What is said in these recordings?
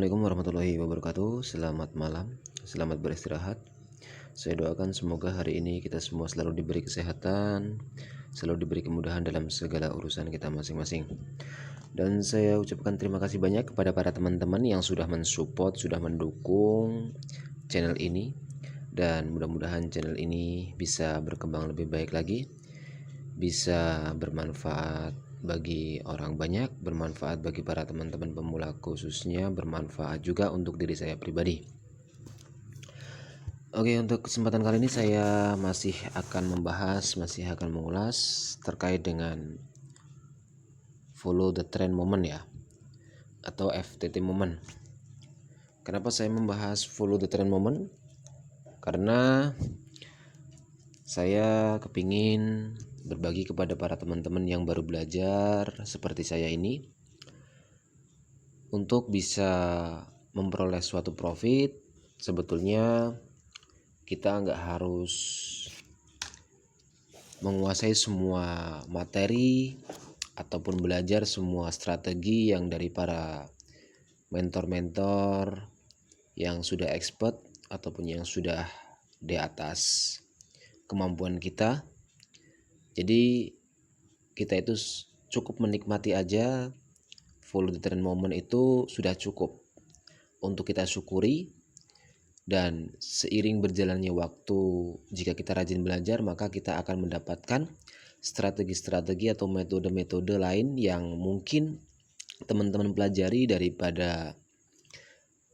Assalamualaikum warahmatullahi wabarakatuh. Selamat malam, selamat beristirahat. Saya doakan semoga hari ini kita semua selalu diberi kesehatan, selalu diberi kemudahan dalam segala urusan kita masing-masing. Dan saya ucapkan terima kasih banyak kepada para teman-teman yang sudah mensupport, sudah mendukung channel ini. Dan mudah-mudahan channel ini bisa berkembang lebih baik lagi, bisa bermanfaat bagi orang banyak, bermanfaat bagi para teman-teman pemula, khususnya bermanfaat juga untuk diri saya pribadi. Oke, untuk kesempatan kali ini saya masih akan mengulas terkait dengan follow the trend moment ya, atau FTT moment. Kenapa saya membahas follow the trend moment? Karena saya kepingin berbagi kepada para teman-teman yang baru belajar seperti saya ini untuk bisa memperoleh suatu profit. Sebetulnya kita nggak harus menguasai semua materi ataupun belajar semua strategi yang dari para mentor-mentor yang sudah expert ataupun yang sudah di atas kemampuan kita. Jadi kita itu cukup menikmati aja. Follow the trend moment itu sudah cukup untuk kita syukuri, dan seiring berjalannya waktu, jika kita rajin belajar, maka kita akan mendapatkan strategi-strategi atau metode-metode lain yang mungkin teman-teman pelajari daripada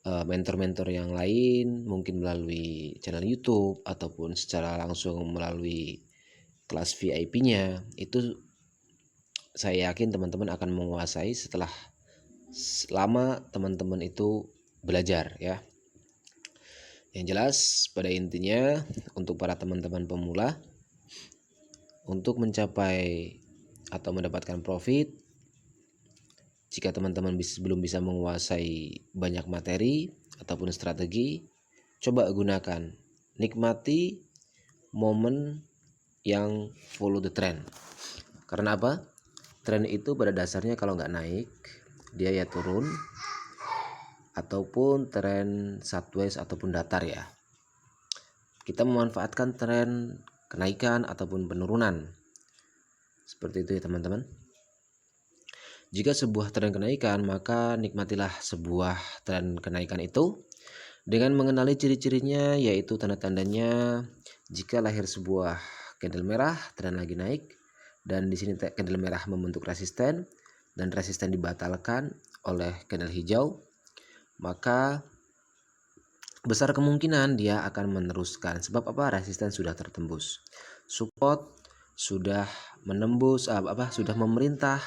mentor-mentor yang lain, mungkin melalui channel YouTube ataupun secara langsung melalui kelas VIP-nya. Itu saya yakin teman-teman akan menguasai setelah lama teman-teman itu belajar ya. Yang jelas pada intinya untuk para teman-teman pemula, untuk mencapai atau mendapatkan profit, jika teman-teman belum bisa menguasai banyak materi ataupun strategi, coba gunakan, nikmati momen yang follow the trend. Karena apa? Tren itu pada dasarnya kalau nggak naik, dia ya turun, ataupun tren sideways ataupun datar ya. Kita memanfaatkan tren kenaikan ataupun penurunan. Seperti itu ya teman-teman. Jika sebuah tren kenaikan, maka nikmatilah sebuah tren kenaikan itu dengan mengenali ciri-cirinya, yaitu tanda-tandanya. Jika lahir sebuah candle merah, tren lagi naik, dan di sini candle merah membentuk resisten dan resisten dibatalkan oleh candle hijau, maka besar kemungkinan dia akan meneruskan. Sebab apa? Resisten sudah tertembus, support sudah menembus, sudah memerintah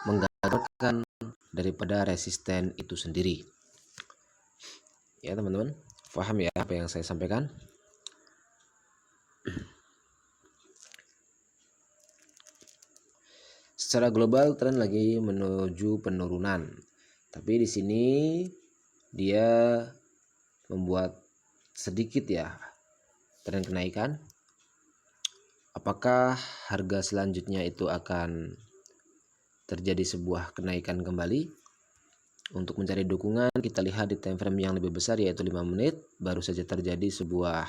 menggagalkan daripada resisten itu sendiri. Ya teman-teman, paham ya apa yang saya sampaikan? Secara global tren lagi menuju penurunan, tapi di sini dia membuat sedikit ya tren kenaikan. Apakah harga selanjutnya itu akan terjadi sebuah kenaikan kembali? Untuk mencari dukungan, kita lihat di time frame yang lebih besar, yaitu 5 menit, baru saja terjadi sebuah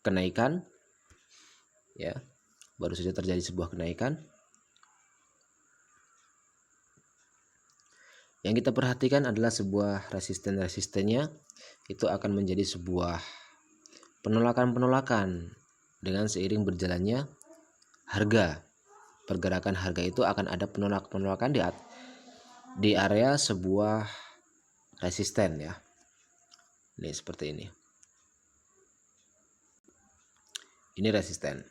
kenaikan ya, baru saja terjadi sebuah kenaikan. Yang kita perhatikan adalah sebuah resistennya itu akan menjadi sebuah penolakan dengan seiring berjalannya harga. Pergerakan harga itu akan ada penolakan di area sebuah resisten ya. Ini seperti ini. Ini resisten.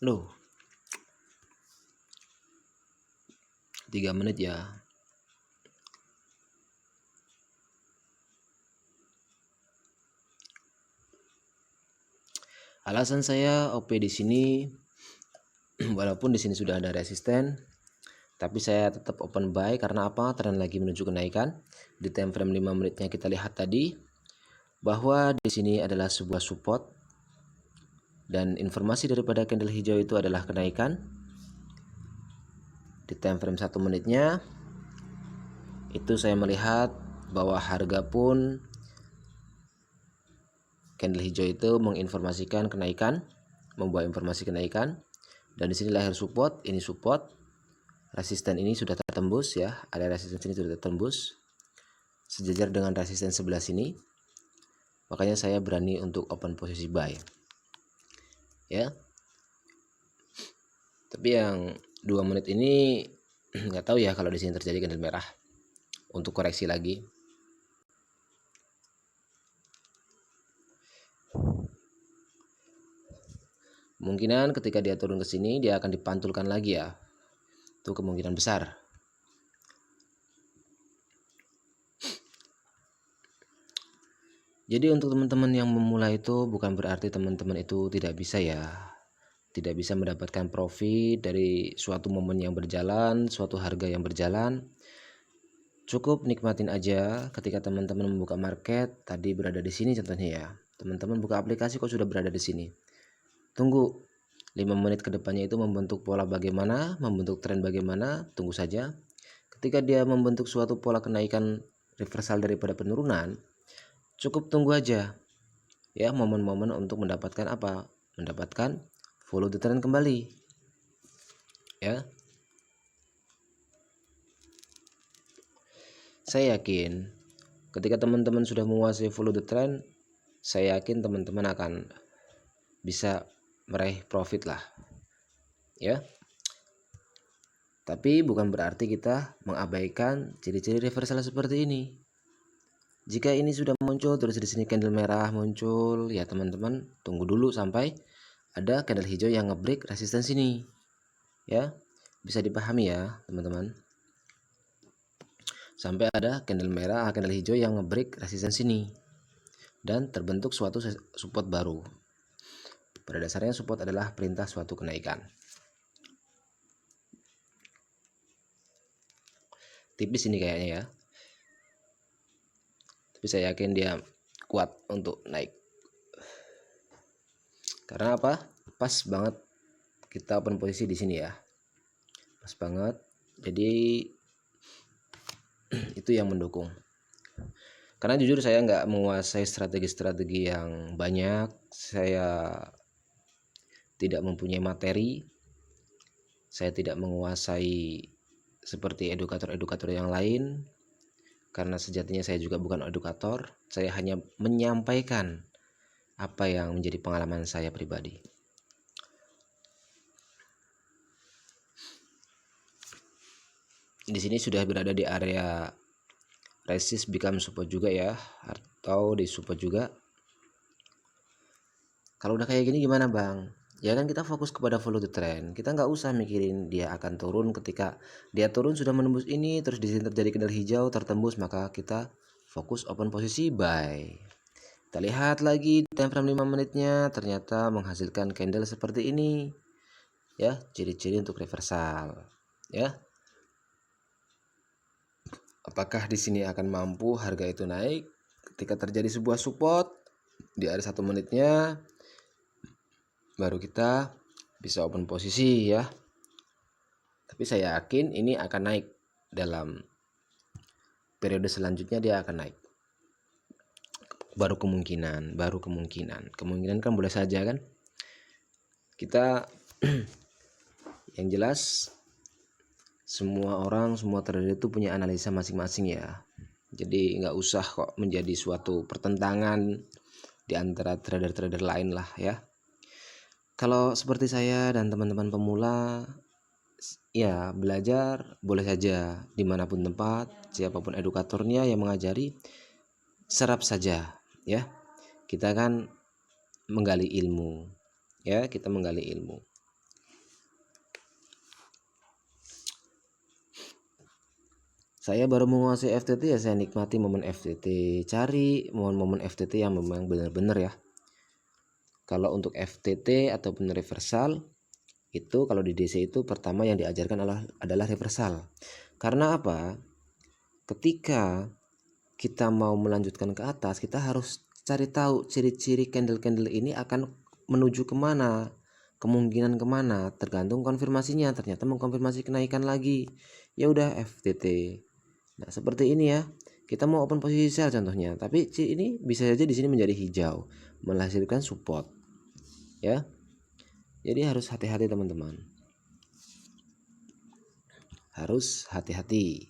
Loh, 3 menit ya. Alasan saya OP di sini, walaupun di sini sudah ada resisten, tapi saya tetap open buy. Karena apa? Tren lagi menuju kenaikan. Di time frame 5 menitnya kita lihat tadi bahwa di sini adalah sebuah support Dan informasi daripada candle hijau itu adalah kenaikan. Di time frame 1 menitnya itu saya melihat bahwa harga pun candle hijau itu menginformasikan kenaikan, membawa informasi kenaikan. Dan di sini lahir support, ini support. Resisten ini sudah tertembus ya, ada resisten sini sudah tertembus sejajar dengan resisten sebelah sini. Makanya saya berani untuk open posisi buy. Ya. Tapi yang 2 menit ini nggak tahu ya kalau di sini terjadi candle merah untuk koreksi lagi. Kemungkinan ketika dia turun ke sini dia akan dipantulkan lagi ya. Itu kemungkinan besar. Jadi untuk teman-teman yang memulai itu bukan berarti teman-teman itu tidak bisa ya. Tidak bisa mendapatkan profit dari suatu momen yang berjalan, suatu harga yang berjalan. Cukup nikmatin aja ketika teman-teman membuka market, tadi berada di sini contohnya ya. Teman-teman buka aplikasi kok sudah berada di sini. Tunggu 5 menit ke depannya itu membentuk pola bagaimana, membentuk tren bagaimana, tunggu saja. Ketika dia membentuk suatu pola kenaikan reversal daripada penurunan, cukup tunggu aja ya momen-momen untuk mendapatkan apa? Mendapatkan follow the trend kembali. Ya. Saya yakin ketika teman-teman sudah menguasai follow the trend, saya yakin teman-teman akan bisa meraih profit lah. Ya. Tapi bukan berarti kita mengabaikan ciri-ciri reversal seperti ini. Jika ini sudah muncul terus di sini candle merah muncul, ya teman-teman tunggu dulu sampai ada candle hijau yang ngebreak resisten sini. Ya. Bisa dipahami ya, teman-teman. Sampai ada candle merah, candle hijau yang ngebreak resisten sini. Dan terbentuk suatu support baru. Pada dasarnya support adalah perintah suatu kenaikan. Tipis ini kayaknya ya. Tapi saya yakin dia kuat untuk naik. Karena apa? Pas banget kita open posisi di sini ya. Pas banget. Jadi itu yang mendukung. Karena jujur saya nggak menguasai strategi-strategi yang banyak. Saya tidak mempunyai materi. Saya tidak menguasai seperti edukator-edukator yang lain. Karena sejatinya saya juga bukan edukator. Saya hanya menyampaikan apa yang menjadi pengalaman saya pribadi. Di sini sudah berada di area resist become support juga ya, atau di support juga. Kalau udah kayak gini gimana bang? Ya kan kita fokus kepada follow the trend. Kita nggak usah mikirin dia akan turun. Ketika dia turun sudah menembus ini, terus di sini terjadi candle hijau tertembus, maka kita fokus open posisi buy. Kita lihat lagi time frame 5 menitnya, ternyata menghasilkan candle seperti ini. Ya, ciri-ciri untuk reversal. Ya. Apakah di sini akan mampu harga itu naik? Ketika terjadi sebuah support di area 1 menitnya, baru kita bisa open posisi ya. Tapi saya yakin ini akan naik dalam periode selanjutnya, dia akan naik. Baru kemungkinan kan boleh saja kan. Kita yang jelas semua orang, semua trader itu punya analisa masing-masing ya. Jadi nggak usah kok menjadi suatu pertentangan di antara trader-trader lain lah ya. Kalau seperti saya dan teman-teman pemula, ya belajar boleh saja dimanapun tempat, siapapun edukatornya yang mengajari, serap saja ya. Kita kan menggali ilmu ya, kita menggali ilmu. Saya baru menguasai FTT ya, saya nikmati momen FTT. Cari momen-momen FTT yang memang benar-benar ya. Kalau untuk FTT ataupun reversal itu, kalau di DC itu pertama yang diajarkan adalah reversal. Karena apa? Ketika kita mau melanjutkan ke atas, kita harus cari tahu ciri-ciri candle-candle ini akan menuju kemana, kemungkinan kemana, tergantung konfirmasinya. Ternyata mengkonfirmasi kenaikan lagi, ya udah FTT. Nah seperti ini ya, kita mau open posisi sell contohnya, tapi ini bisa saja di sini menjadi hijau, menghasilkan support ya. Jadi harus hati-hati teman-teman, harus hati-hati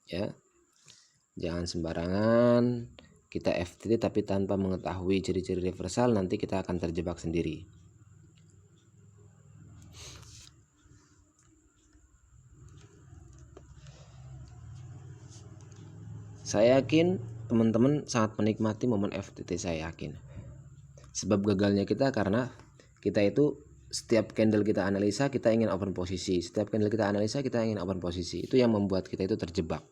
ya, jangan sembarangan kita FTT tapi tanpa mengetahui ciri-ciri reversal, nanti kita akan terjebak sendiri. Saya yakin teman-teman sangat menikmati momen FTT, saya yakin. Sebab gagalnya kita karena kita itu setiap candle kita analisa kita ingin open posisi, setiap candle kita analisa kita ingin open posisi. Itu yang membuat kita itu terjebak.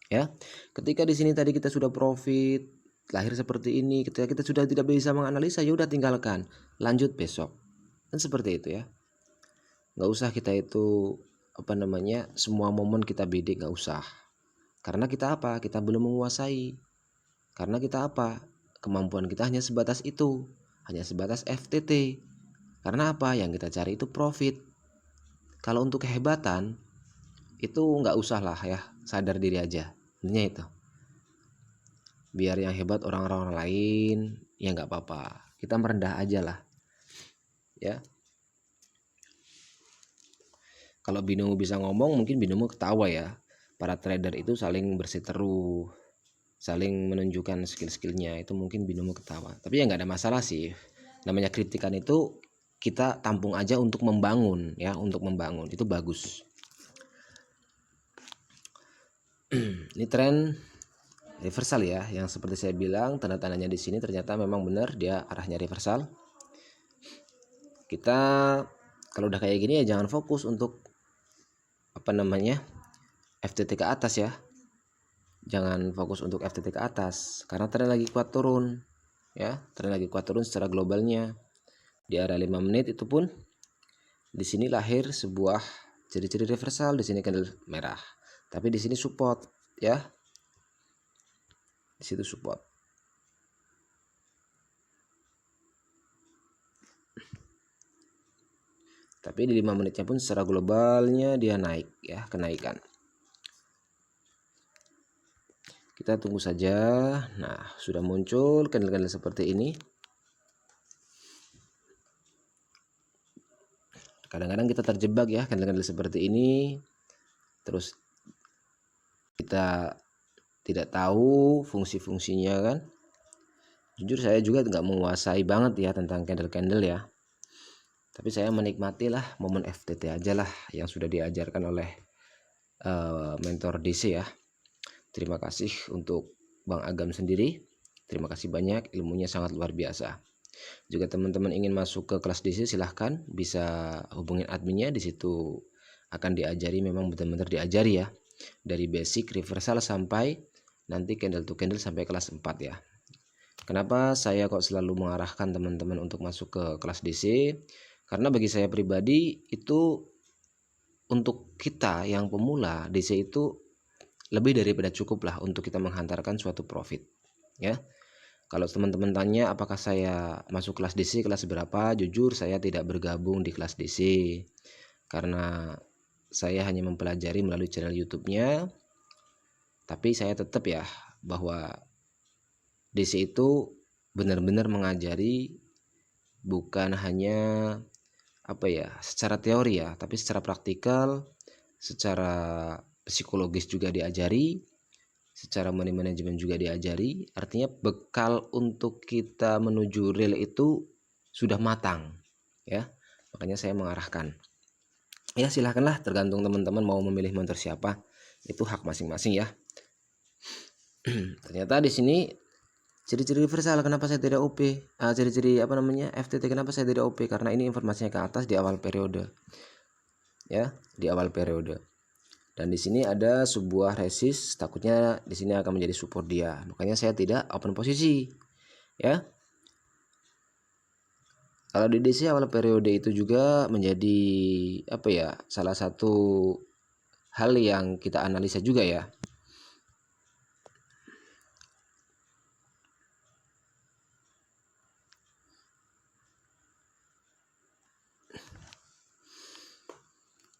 Ya. Ketika di sini tadi kita sudah profit, lahir seperti ini, ketika kita sudah tidak bisa menganalisa, ya udah tinggalkan, lanjut besok. Dan seperti itu ya. Nggak usah kita itu semua momen kita bidik, nggak usah. Karena kita apa? Kita belum menguasai. Karena kita apa? Kemampuan kita hanya sebatas itu, hanya sebatas FTT. Karena apa? Yang kita cari itu profit. Kalau untuk kehebatan itu nggak usah lah ya, sadar diri aja. Intinya itu. Biar yang hebat orang-orang lain, ya nggak apa-apa. Kita merendah aja lah, ya. Kalau binomo bisa ngomong, mungkin binomo ketawa ya. Para trader itu saling bersiteru, saling menunjukkan skill-skillnya, itu mungkin binomo ketawa. Tapi ya nggak ada masalah sih. Namanya kritikan itu kita tampung aja untuk membangun ya, untuk membangun itu bagus. Ini tren reversal ya, yang seperti saya bilang tanda-tandanya di sini ternyata memang benar dia arahnya reversal. Kita kalau udah kayak gini ya jangan fokus untuk FTT ke atas ya. Jangan fokus untuk FTT ke atas karena tren lagi kuat turun ya, tren lagi kuat turun secara globalnya. Di area 5 menit itu pun di sini lahir sebuah ciri-ciri reversal, di sini candle merah. Tapi di sini support ya. Di situ support. Tapi di 5 menitnya pun secara globalnya dia naik ya, kenaikan. Kita tunggu saja. Nah, sudah muncul candle-candle seperti ini. Kadang-kadang kita terjebak ya candle-candle seperti ini. Terus kita tidak tahu fungsi-fungsinya kan. Jujur saya juga nggak menguasai banget ya tentang candle-candle ya. Tapi saya menikmati lah momen FTT aja lah yang sudah diajarkan oleh mentor DC ya. Terima kasih untuk Bang Agam sendiri. Terima kasih banyak, ilmunya sangat luar biasa. Jika teman-teman ingin masuk ke kelas DC silahkan bisa hubungin adminnya, di situ akan diajari, memang benar-benar diajari ya. Dari basic reversal sampai nanti candle to candle sampai kelas 4 ya. Kenapa saya kok selalu mengarahkan teman-teman untuk masuk ke kelas DC? Karena bagi saya pribadi itu untuk kita yang pemula, DC itu lebih daripada cukup lah untuk kita menghantarkan suatu profit ya. Kalau teman-teman tanya apakah saya masuk kelas DC kelas berapa, jujur saya tidak bergabung di kelas DC karena saya hanya mempelajari melalui channel YouTube-nya. Tapi saya tetap ya bahwa DC itu benar-benar mengajari, bukan hanya secara teori ya, tapi secara praktikal, secara psikologis juga diajari, secara money management juga diajari. Artinya bekal untuk kita menuju real itu sudah matang ya. Makanya saya mengarahkan. Ya silahkanlah, tergantung teman-teman mau memilih mentor siapa, itu hak masing-masing ya. Ternyata di sini ciri-ciri reversal, kenapa saya tidak OP? Ciri-ciri FTT kenapa saya tidak OP? Karena ini informasinya ke atas di awal periode. Ya, di awal periode. Dan di sini ada sebuah resist, takutnya di sini akan menjadi support dia. Makanya saya tidak open posisi. Ya. Kalau di DC awal periode itu juga menjadi salah satu hal yang kita analisa juga ya.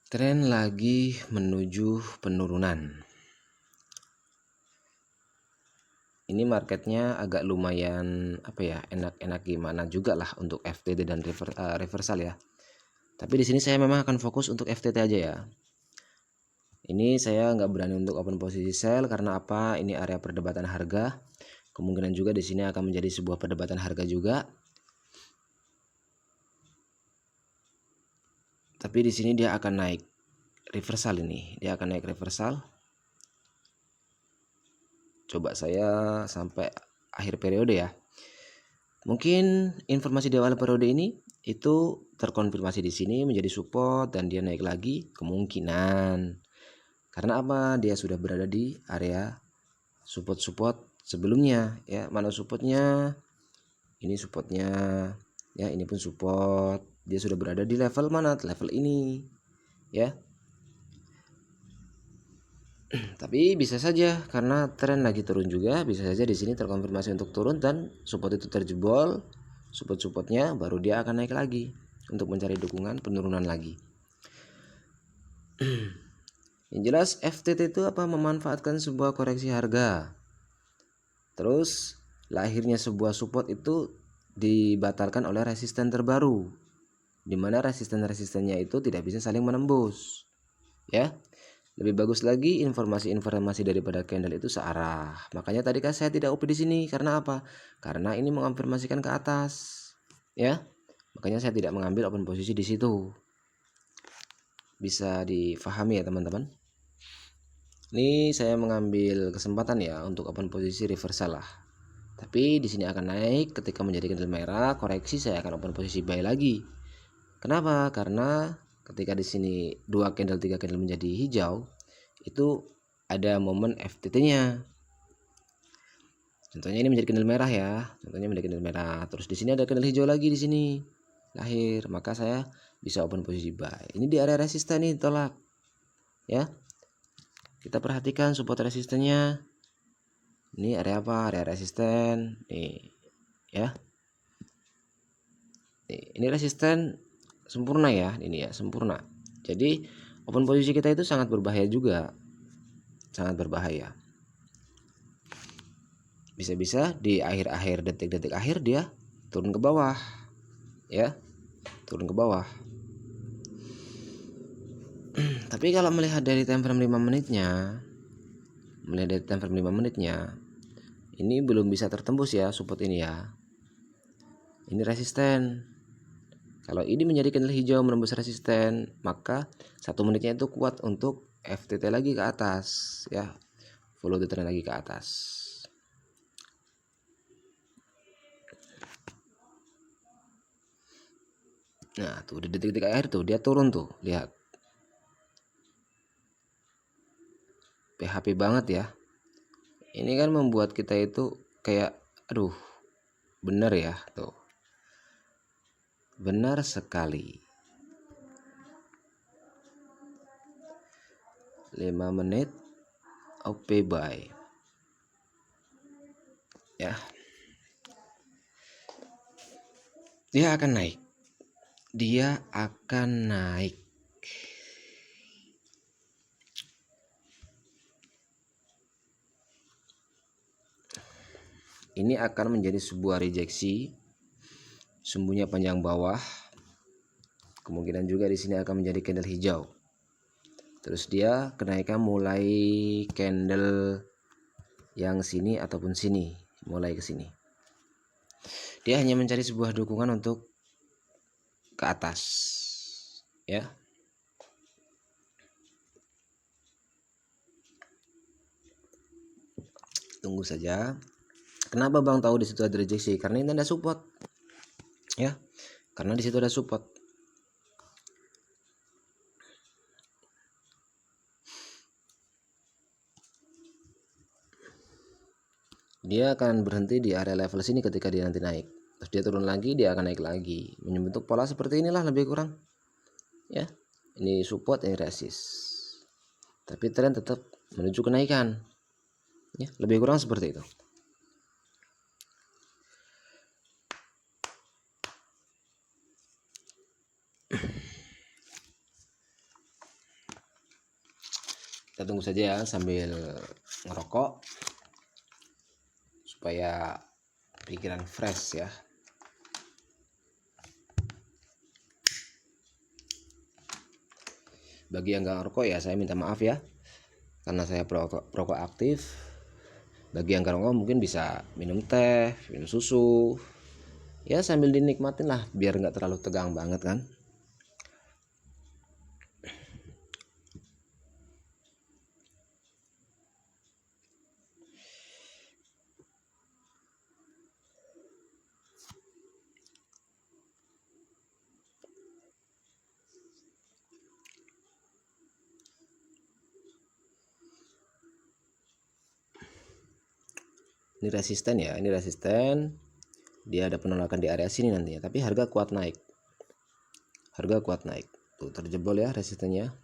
Tren lagi menuju penurunan. Ini marketnya agak lumayan enak-enak gimana juga lah untuk FTT dan reversal ya. Tapi di sini saya memang akan fokus untuk FTT aja ya. Ini saya nggak berani untuk open posisi sell karena apa? Ini area perdebatan harga. Kemungkinan juga di sini akan menjadi sebuah perdebatan harga juga. Tapi di sini dia akan naik reversal ini. Dia akan naik reversal. Coba saya sampai akhir periode ya. Mungkin informasi di awal periode ini itu terkonfirmasi di sini menjadi support dan dia naik lagi kemungkinan. Karena apa? Dia sudah berada di area support sebelumnya ya. Mana supportnya? Ini supportnya ya, ini pun support. Dia sudah berada di level mana? Level ini ya. Tapi bisa saja karena tren lagi turun juga, bisa saja di sini terkonfirmasi untuk turun dan support itu terjebol, support-supportnya baru dia akan naik lagi untuk mencari dukungan penurunan lagi. Yang jelas FTT itu apa? Memanfaatkan sebuah koreksi harga. Terus lahirnya sebuah support itu dibatalkan oleh resisten terbaru, di mana resisten-resistennya itu tidak bisa saling menembus. Ya. Lebih bagus lagi informasi-informasi daripada candle itu searah. Makanya tadi kan saya tidak OP di sini karena apa? Karena ini mengonfirmasikan ke atas, ya. Makanya saya tidak mengambil open posisi di situ. Bisa difahami ya teman-teman. Ini saya mengambil kesempatan ya untuk open posisi reversal lah. Tapi di sini akan naik ketika menjadi candle merah, koreksi saya akan open posisi buy lagi. Kenapa? Karena ketika di sini 2 candle 3 candle menjadi hijau, itu ada momen FTT-nya. Contohnya ini menjadi candle merah ya. Contohnya menjadi candle merah. Terus di sini ada candle hijau lagi di sini. Lahir, maka saya bisa open posisi buy. Ini di area resisten nih tolak. Ya. Kita perhatikan support resistennya. Ini area apa? Area resisten. Nih, ya. Nih, ini resisten sempurna ya, ini ya, sempurna. Jadi open posisi kita itu sangat berbahaya juga. Sangat berbahaya. Bisa-bisa di akhir-akhir detik-detik akhir dia turun ke bawah. Ya. Turun ke bawah. Tapi kalau melihat dari time frame 5 menitnya, ini belum bisa tertembus ya support ini ya. Ini resisten. Kalau ini menjadi candle hijau menembus resisten, maka 1 menitnya itu kuat untuk FTT lagi ke atas ya. Follow the trend lagi ke atas. Nah, tuh di detik-detik akhir tuh dia turun tuh, lihat. PHP banget ya. Ini kan membuat kita itu kayak aduh, benar ya tuh. Benar sekali. 5 menit OP buy. Ya. Dia akan naik. Dia akan naik. Ini akan menjadi sebuah rejeksi, sumbunya panjang bawah. Kemungkinan juga di sini akan menjadi candle hijau. Terus dia kenaikan mulai candle yang sini ataupun sini, mulai ke sini. Dia hanya mencari sebuah dukungan untuk ke atas. Ya. Tunggu saja. Kenapa Bang tahu di situ ada rejeksi? Karena ini tanda support. Ya. Karena di situ ada support. Dia akan berhenti di area level sini ketika dia nanti naik. Terus dia turun lagi, dia akan naik lagi. Membentuk pola seperti inilah lebih kurang. Ya. Ini support, ini resist. Tapi tren tetap menuju kenaikan. Ya, lebih kurang seperti itu. Kita tunggu saja ya sambil ngerokok supaya pikiran fresh ya. Bagi yang nggak ngerokok ya saya minta maaf ya, karena saya perokok aktif. Bagi yang nggak ngerokok mungkin bisa minum teh, minum susu, ya sambil dinikmatin lah biar nggak terlalu tegang banget kan. Ini resisten ya, ini resisten. Dia ada penolakan di area sini nantinya, tapi harga kuat naik. Harga kuat naik. Tuh terjebol ya resistennya.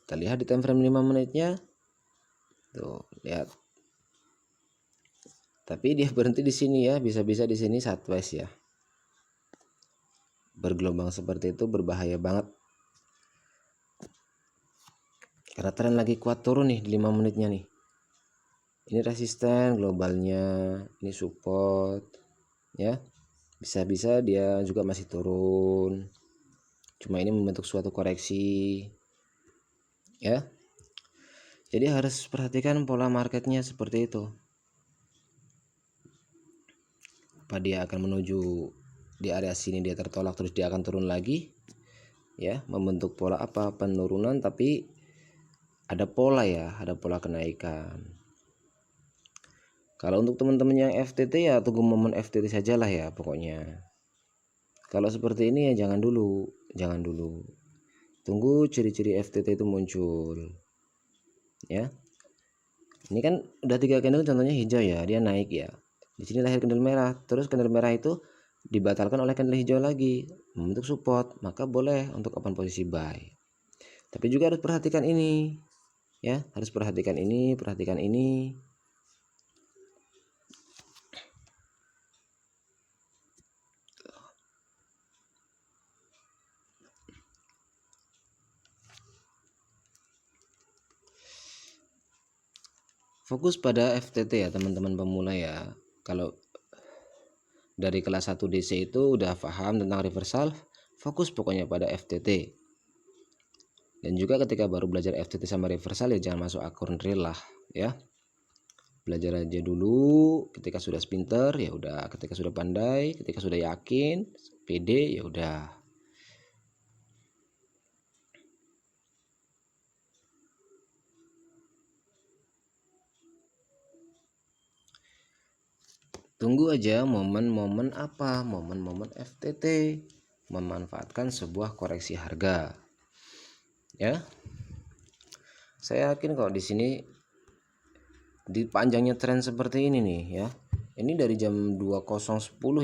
Kita lihat di time frame 5 menitnya. Tuh, lihat. Tapi dia berhenti di sini ya, bisa-bisa di sini sideways ya. Bergelombang seperti itu berbahaya banget. Karena tren lagi kuat turun nih di 5 menitnya nih. Ini resisten globalnya, ini support ya. Bisa-bisa dia juga masih turun. Cuma ini membentuk suatu koreksi ya. Jadi harus perhatikan pola marketnya seperti itu. Apa dia akan menuju di area sini, dia tertolak terus dia akan turun lagi ya, membentuk pola apa, penurunan tapi ada pola ya, ada pola kenaikan. Kalau untuk teman-teman yang FTT ya tunggu momen FTT sajalah ya pokoknya. Kalau seperti ini ya jangan dulu. Tunggu ciri-ciri FTT itu muncul ya. Ini kan udah 3 candle contohnya hijau ya, dia naik ya. Di sini lahir candle merah, terus candle merah itu dibatalkan oleh candle hijau lagi membentuk support, maka boleh untuk open posisi buy. Tapi juga harus perhatikan ini ya, harus perhatikan ini. Fokus pada FTT ya teman-teman pemula ya. Kalau dari kelas 1 DC itu udah paham tentang reversal, fokus pokoknya pada FTT. Dan juga ketika baru belajar FTT sama reversal ya jangan masuk akun real lah ya. Belajar aja dulu, ketika sudah pinter ya udah, ketika sudah pandai, ketika sudah yakin, pede ya udah. Tunggu aja momen-momen apa? Momen-momen FTT, memanfaatkan sebuah koreksi harga. Ya. Saya yakin kok di sini di panjangnya tren seperti ini nih ya. Ini dari jam 20.10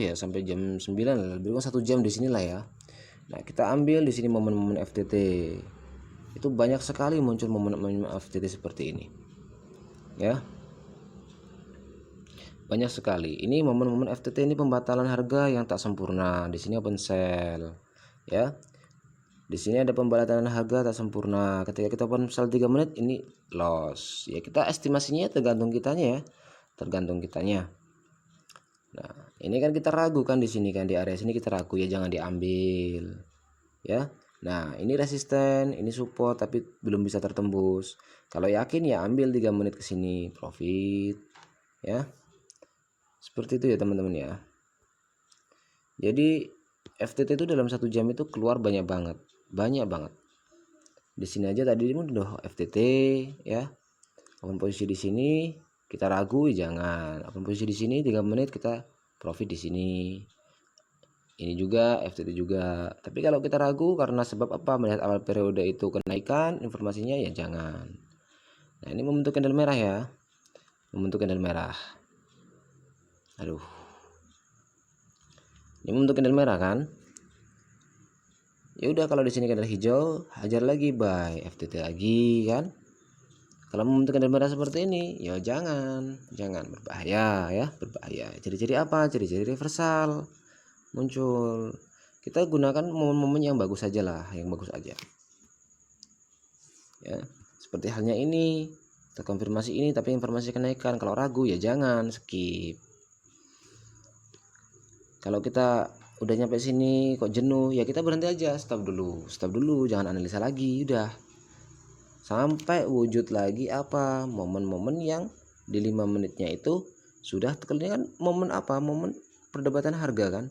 ya sampai jam 9, lebih kurang 1 jam di sinilah ya. Nah, kita ambil di sini momen-momen FTT. Itu banyak sekali muncul momen-momen FTT seperti ini. Ya. Banyak sekali. Ini momen-momen FTT ini pembatalan harga yang tak sempurna. Di sini open sell, ya. Di sini ada pembatalan harga tak sempurna. Ketika kita open sell 3 menit ini loss. Ya kita estimasinya tergantung kitanya ya. Tergantung kitanya. Nah, ini kan kita ragu kan di sini kan, di area sini kita ragu ya, jangan diambil. Ya. Nah, ini resisten, ini support tapi belum bisa tertembus. Kalau yakin ya ambil 3 menit ke sini profit, ya. Seperti itu ya teman-teman ya. Jadi FTT itu dalam 1 jam itu keluar banyak banget. Di sini aja tadi udah FTT ya. Open posisi di sini kita ragu jangan. Open posisi di sini 3 menit kita profit di sini. Ini juga FTT juga. Tapi kalau kita ragu karena sebab apa, melihat awal periode itu kenaikan informasinya ya jangan. Nah, ini membentuk candle merah ya. Membentuk candle merah. Aduh. Ini membentuk candle merah kan? Ya udah, kalau di sini candle hijau, hajar lagi buy FTT lagi kan. Kalau membentuk candle merah seperti ini, ya jangan berbahaya ya, berbahaya. Ciri-ciri apa? Ciri-ciri reversal muncul. Kita gunakan momen-momen yang bagus saja lah, yang bagus aja. ya. Seperti halnya ini, terkonfirmasi ini tapi informasi kenaikan. Kalau ragu ya jangan, skip. Kalau kita udah nyampe sini kok jenuh, ya kita berhenti aja, stop dulu, jangan analisa lagi, udah sampai wujud lagi apa momen-momen yang di 5 menitnya itu sudah terkalinya kan. Momen apa? Momen perdebatan harga kan,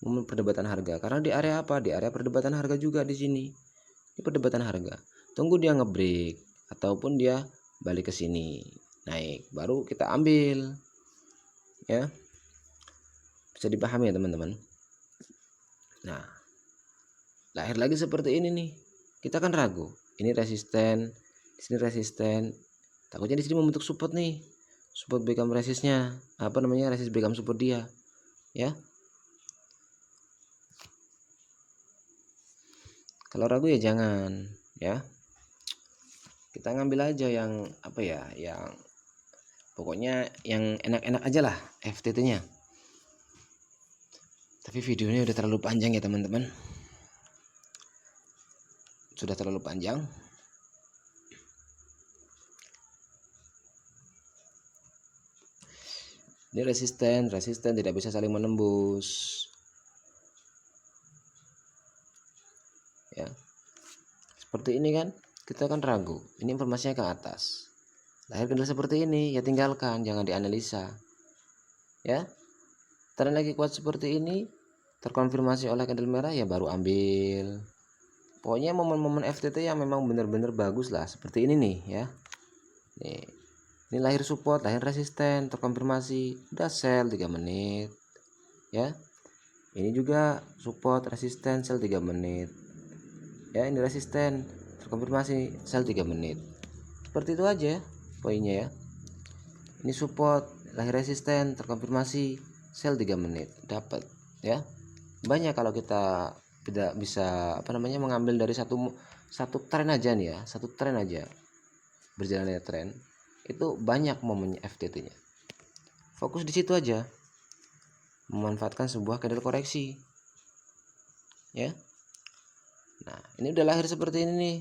momen perdebatan harga, karena di area apa, di area perdebatan harga juga di sini, di perdebatan harga. Tunggu dia ngebreak ataupun dia balik ke sini naik, baru kita ambil, ya. Bisa dipahami ya teman-teman. Nah, lahir lagi seperti ini nih, kita kan ragu, ini resisten, di sini resisten, takutnya di sini membentuk support nih, support become resistnya, resist become support dia, ya. Kalau ragu ya jangan, ya. Kita ngambil aja yang yang pokoknya yang enak-enak aja lah FTT-nya. Tapi videonya udah terlalu panjang ya teman-teman, sudah terlalu panjang. Ini resisten tidak bisa saling menembus, ya. Seperti ini kan, kita kan ragu, ini informasinya ke atas, lahir kendala seperti ini, ya tinggalkan, jangan dianalisa, ya. Tren lagi kuat seperti ini, terkonfirmasi oleh candle merah, ya baru ambil. Pokoknya momen-momen FTT yang memang benar-benar bagus lah, seperti ini nih, ya. Nih, ini lahir support, lahir resisten, terkonfirmasi, udah sell 3 menit, ya. Ini juga support, resisten, sell 3 menit, ya. Ini resisten, terkonfirmasi, sell 3 menit. Seperti itu aja poinnya, ya. Ini support, lahir resisten, terkonfirmasi, sell 3 menit, dapat, ya. Banyak kalau kita tidak bisa mengambil dari satu tren aja nih, ya. Satu tren aja, berjalannya tren itu banyak momennya FTT-nya. Fokus di situ aja, memanfaatkan sebuah candle koreksi, ya. Nah, ini udah lahir seperti ini nih,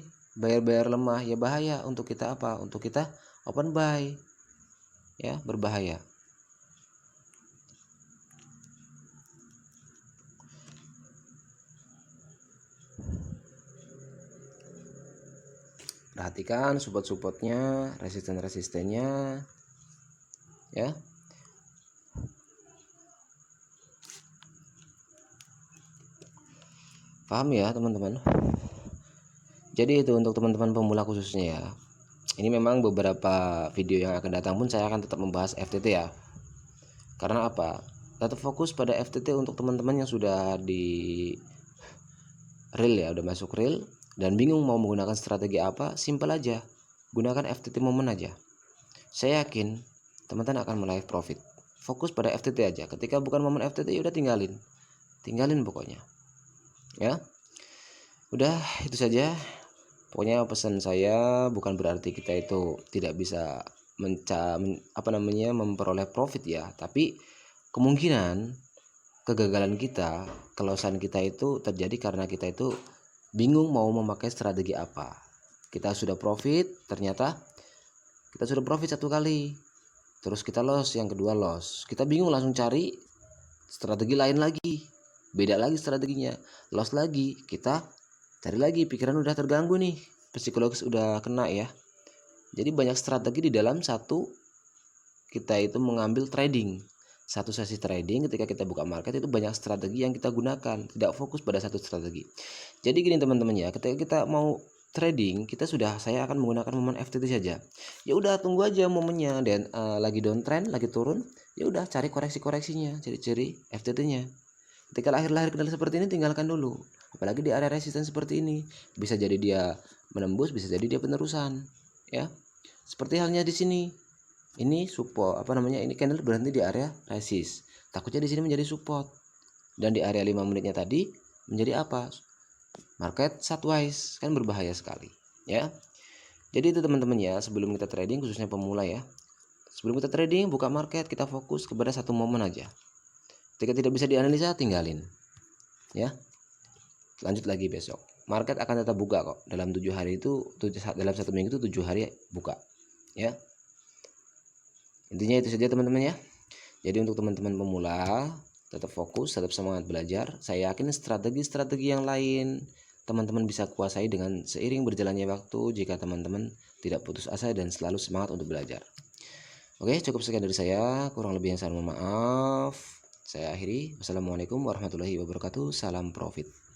bayar lemah, ya bahaya untuk kita untuk kita open buy, ya, berbahaya. Perhatikan support-supportnya, resisten-resistennya, ya. Paham ya teman-teman? Jadi itu untuk teman-teman pemula khususnya, ya. Ini memang beberapa video yang akan datang pun saya akan tetap membahas FTT, ya. Karena apa? Tetap fokus pada FTT untuk teman-teman yang sudah di real, ya, udah masuk real dan bingung mau menggunakan strategi apa, simple aja, gunakan FTT momen aja. Saya yakin teman-teman akan meraih profit. Fokus pada FTT aja. Ketika bukan momen FTT, udah tinggalin pokoknya, ya. Udah itu saja. Pokoknya pesan saya bukan berarti kita itu tidak bisa memperoleh profit, ya, tapi kemungkinan kegagalan kita, kelolosan kita itu terjadi karena kita itu bingung mau memakai strategi apa. Kita sudah profit, ternyata kita sudah profit 1 kali, terus kita loss, yang kedua loss, kita bingung langsung cari strategi lain lagi, beda lagi strateginya, loss lagi, kita cari lagi, pikiran udah terganggu nih, psikologis udah kena, ya. Jadi banyak strategi di dalam satu kita itu mengambil trading. Satu sesi trading, ketika kita buka market itu banyak strategi yang kita gunakan, tidak fokus pada satu strategi. Jadi gini teman-teman, ya, ketika kita mau trading, saya akan menggunakan momen FTT saja. Ya udah, tunggu aja momennya, dan lagi downtrend, lagi turun, ya udah cari koreksinya, ciri-ciri FTT-nya. Ketika lahir kendala seperti ini, tinggalkan dulu. Apalagi di area resisten seperti ini, bisa jadi dia menembus, bisa jadi dia penerusan, ya. Seperti halnya di sini. Ini support, ini candle berhenti di area resist. Takutnya di sini menjadi support. Dan di area 5 menitnya tadi menjadi apa? Market sideways, kan berbahaya sekali, ya. Jadi itu teman-teman, ya, sebelum kita trading, khususnya pemula, ya. Sebelum kita trading, buka market, kita fokus kepada satu momen aja. Ketika tidak bisa dianalisa, tinggalin, ya. Lanjut lagi besok. market akan tetap buka kok. Dalam 7 hari itu, dalam 1 minggu itu 7 hari buka ya. Intinya itu saja teman-teman ya. Jadi untuk teman-teman pemula, tetap fokus, tetap semangat belajar. Saya yakin strategi-strategi yang lain teman-teman bisa kuasai dengan seiring berjalannya waktu jika teman-teman tidak putus asa dan selalu semangat untuk belajar. Oke, cukup sekian dari saya. Kurang lebih yang saya mohon maaf. Saya akhiri. Wassalamualaikum warahmatullahi wabarakatuh. Salam profit.